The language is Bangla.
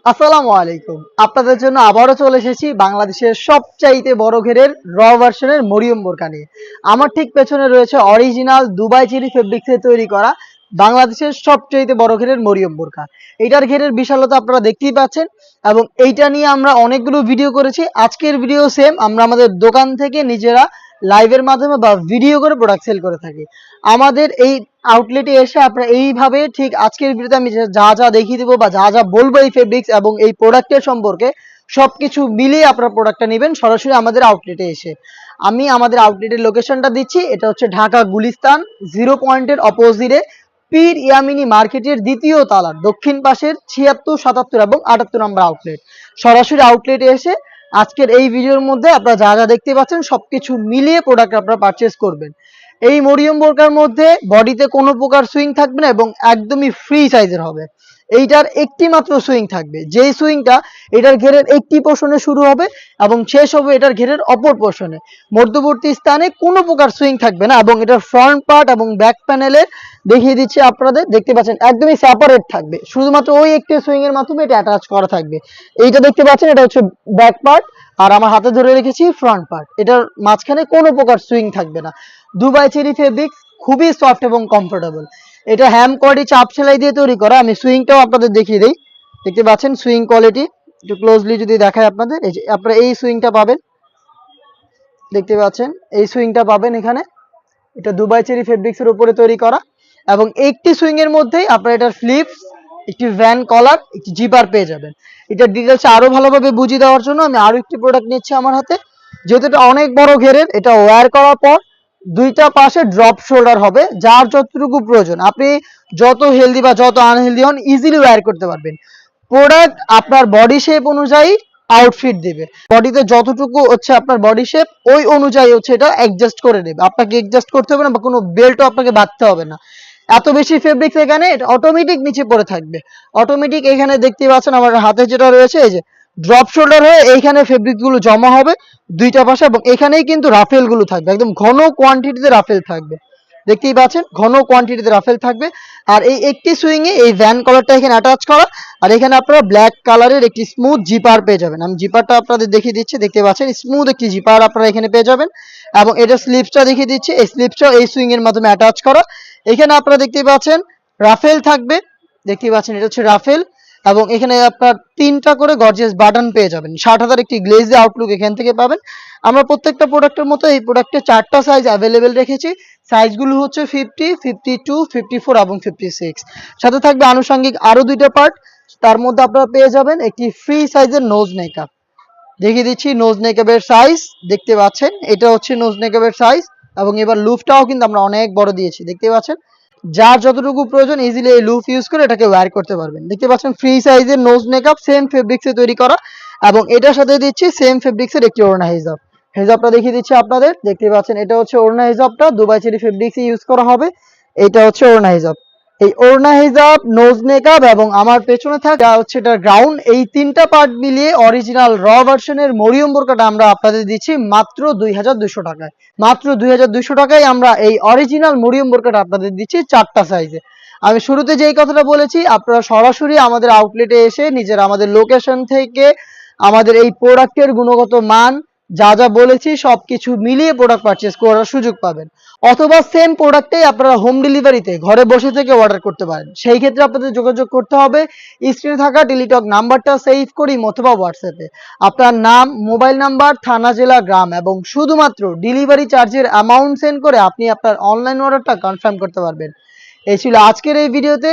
আসসালামু আলাইকুম। আপনাদের জন্য আবারও চলে এসেছি বাংলাদেশের সবচাইতে বড় ঘেরের ভার্সনের মরিয়ম বোরকা নিয়ে। আমার ঠিক পেছনে রয়েছে অরিজিনাল দুবাই চেরি ফেব্রিক্সে তৈরি করা বাংলাদেশের সবচাইতে বড় ঘেরের মরিয়ম বোরকা। এইটার ঘেরের বিশালতা আপনারা দেখতেই পাচ্ছেন এবং এইটা নিয়ে আমরা অনেকগুলো ভিডিও করেছি। আজকের ভিডিও সেম, আমরা আমাদের দোকান থেকে নিজেরা লাইভের মাধ্যমে বা ভিডিও করে প্রোডাক্ট সেল করে থাকি। আমাদের এই আউটলেটে এসে আপনারা এইভাবে ঠিক আজকের ভিডিওতে আমি যা যা দেখিয়ে দেবো বা যা যা বলবো এই ফেব্রিক্স এবং এই প্রোডাক্টের সম্পর্কে সবকিছু মিলিয়ে আপনারা প্রোডাক্টটা নেবেন সরাসরি আমাদের আউটলেটে এসে। আমি আমাদের আউটলেটের লোকেশনটা দিচ্ছি, এটা হচ্ছে ঢাকা গুলিস্তান 0 পয়েন্টের অপোজিটে পীর ইয়ামিনী মার্কেটের দ্বিতীয় তালার দক্ষিণ পাশের 76, 77 এবং 78 নম্বর আউটলেট। সরাসরি আউটলেটে এসে আজকের এই ভিডিওর মধ্যে আপনারা যা যা দেখতে পাচ্ছেন সবকিছু মিলিয়ে প্রোডাক্ট আপনারা পারচেস করবেন। এই মরিয়ম বোরকার মধ্যে বডিতে কোনো প্রকার সুইং থাকবে না এবং একদমই ফ্রি সাইজের হবে। এইটার একটি মাত্র সুইং থাকবে, যেই সুইংটা এটার ঘেরের একটি পোর্শনে শুরু হবে এবং শেষ হবে এটার ঘেরের অপর পোর্শনে। মধ্যবর্তী স্থানে কোনো প্রকার সুইং থাকবে না এবং এটার ফ্রন্ট পার্ট এবং ব্যাক প্যানেলে দেখিয়ে দিচ্ছি আপনাদের, দেখতে পাচ্ছেন একদমই সেপারেট থাকবে, শুধুমাত্র ওই একটি সুইং এর মাধ্যমে এটা অ্যাটাচ করা থাকবে। এইটা দেখতে পাচ্ছেন, এটা হচ্ছে ব্যাক পার্ট আর আমার হাতে ধরে রেখেছি ফ্রন্ট পার্ট। এটার মাঝখানে কোনো প্রকার সুইং থাকবে না। দুবাই চেরি ফেব্রিক্স খুবই সফট এবং কমফোর্টেবল। এটা হ্যাম কোয়ালিটি চাপ সেলাই দিয়ে তৈরি করা। আমি সুইংটাও আপনাদের দেখিয়ে দিই, দেখতে পাচ্ছেন সুইং কোয়ালিটি একটু ক্লোজলি যদি দেখায় আপনাদের, এই যে আপনারা এই সুইংটা পাবেন, দেখতে পাচ্ছেন এই সুইংটা পাবেন এখানে। এটা দুবাই চেরি ফেব্রিক্সের উপরে তৈরি করা এবং একটি সুইং এর মধ্যেই আপনারা এটার ফ্লিপস, একটি ভ্যান কলার, একটি জিপার পেয়ে যাবেন। এটার ডিটেলস আরো ভালোভাবে বুঝিয়ে দেওয়ার জন্য আমি আরো একটি প্রোডাক্ট নিচ্ছি আমার হাতে। যেহেতু এটা অনেক বড় ঘেরের, এটা ওয়্যার করার পর দুইটা পাশে ড্রপ শোল্ডার হবে, যার যতটুকু প্রয়োজন আপনি যত হেলদি বা যত আনহেলদি হন ইজিলি ওয়্যার করতে পারবেন। প্রোডাক্ট আপনার বডি শেপ অনুযায়ী আউটফিট দেবে। বডিতে যতটুকু হচ্ছে আপনার বডি শেপ ওই অনুযায়ী হচ্ছে এটা অ্যাডজাস্ট করে দেবে, আপনাকে অ্যাডজাস্ট করতে হবে না বা কোনো বেল্টও আপনাকে বাঁধতে হবে না। এত বেশি ফেব্রিক্স এখানে, এটা অটোমেটিক নিচে পড়ে থাকবে। অটোমেটিক এখানে দেখতে পাচ্ছেন আমার হাতে যেটা রয়েছে, এই যে ড্রপ শোল্ডার হয়ে এইখানে ফেব্রিক গুলো জমা হবে দুইটা পাশে এবং এখানেই কিন্তু রাফেল গুলো থাকবে, একদম ঘন কোয়ান্টিটিতে রাফেল থাকবে, দেখতেই পাচ্ছেন ঘন কোয়ান্টিটিতে রাফেল থাকবে। আর এই একটি সুইং এ এই ভ্যান কলারটা এখানে অ্যাটাচ করা আর এখানে আপনারা ব্ল্যাক কালারের একটি স্মুথ জিপার পেয়ে যাবেন। আমি জিপারটা আপনাদের দেখিয়ে দিচ্ছি, দেখতে পাচ্ছেন স্মুথ একটি জিপার আপনারা এখানে পেয়ে যাবেন এবং এটা স্লিপসটা দেখিয়ে দিচ্ছি, এই স্লিপসটা এই সুইং এর মাধ্যমে অ্যাটাচ করা। এখানে আপনারা দেখতে পাচ্ছেন রাফেল থাকবে, দেখতে পাচ্ছেন এটা হচ্ছে রাফেল এবং এখানে আপনার 3টা করে গর্জিয়াস বাটন পেয়ে যাবেন। 60,000 একটি গ্লেজি আউটলুক এখান থেকে পাবেন। আমরা প্রত্যেকটা প্রোডাক্টের মতো এই প্রোডাক্টে 4টা সাইজ অ্যাভেলেবেল রেখেছি। সাইজগুলো হচ্ছে 50, 52, 54 এবং 56। সাথে থাকবে আনুষঙ্গিক আরো দুইটা পার্ট, তার মধ্যে আপনারা পেয়ে যাবেন একটি ফ্রি সাইজের নোজ মেকআপ। দেখিয়ে দিচ্ছি নোজ মেকআপের সাইজ, দেখতে পাচ্ছেন এটা হচ্ছে নোজ মেকআপের সাইজ এবং এবার লুফটাও কিন্তু আমরা অনেক বড় দিয়েছি, দেখতে পাচ্ছেন যার যতটুকু প্রয়োজন ইজিলি এই লুফ ইউজ করে এটাকে ওয়্যার করতে পারবেন। দেখতে পাচ্ছেন ফ্রি সাইজের নোজ মেকআপ সেম ফেব্রিক্সে তৈরি করা এবং এটার সাথে দিচ্ছি সেম ফেব্রিক্সের একটি ওড়না হিজাব। হিজাবটা দেখিয়ে দিচ্ছি আপনাদের, দেখতে পাচ্ছেন এটা হচ্ছে ওড়না হিজাবটা, দুবাই চেরি ফেব্রিক্স ইউজ করা হবে। এটা হচ্ছে ওড়না হিজাব। এই ওড়না হিজাব, নোজ মেকআপ এবং আমার পেছনে থাকা হচ্ছে এটা গ্রাউন্ড, এই 3টা পার্ট মিলিয়ে অরিজিনাল ভার্সনের মরিয়ম বোরকাটা আমরা আপনাদের দিচ্ছি মাত্র 2200 টাকায়। মাত্র 2200 টাকায় আমরা এই অরিজিনাল মরিয়ম বোরকাটা আপনাদের দিচ্ছি 4টা সাইজে। আমি শুরুতে যেই কথাটা বলেছি, আপনারা সরাসরি আমাদের আউটলেটে এসে নিজেরা আমাদের লোকেশন থেকে আমাদের এই প্রোডাক্টের গুণগত মান যা যা বলেছি সবকিছু মিলিয়ে প্রোডাক্ট পারচেজ করার সুযোগ পাবেন। অথবা সেম প্রোডাক্টেই আপনারা হোম ডেলিভারিতে ঘরে বসে থেকে অর্ডার করতে পারেন। সেই ক্ষেত্রে আপনাদের যোগাযোগ করতে হবে স্ক্রিনে থাকা টেলিটক নাম্বারটা সেভ করি অথবা হোয়াটসঅ্যাপে আপনার নাম, মোবাইল নাম্বার, থানা, জেলা, গ্রাম এবং শুধুমাত্র ডেলিভারি চার্জের অ্যামাউন্ট সেন্ড করে আপনি আপনার অনলাইন অর্ডারটা কনফার্ম করতে পারবেন। এই ছিল আজকের এই ভিডিওতে।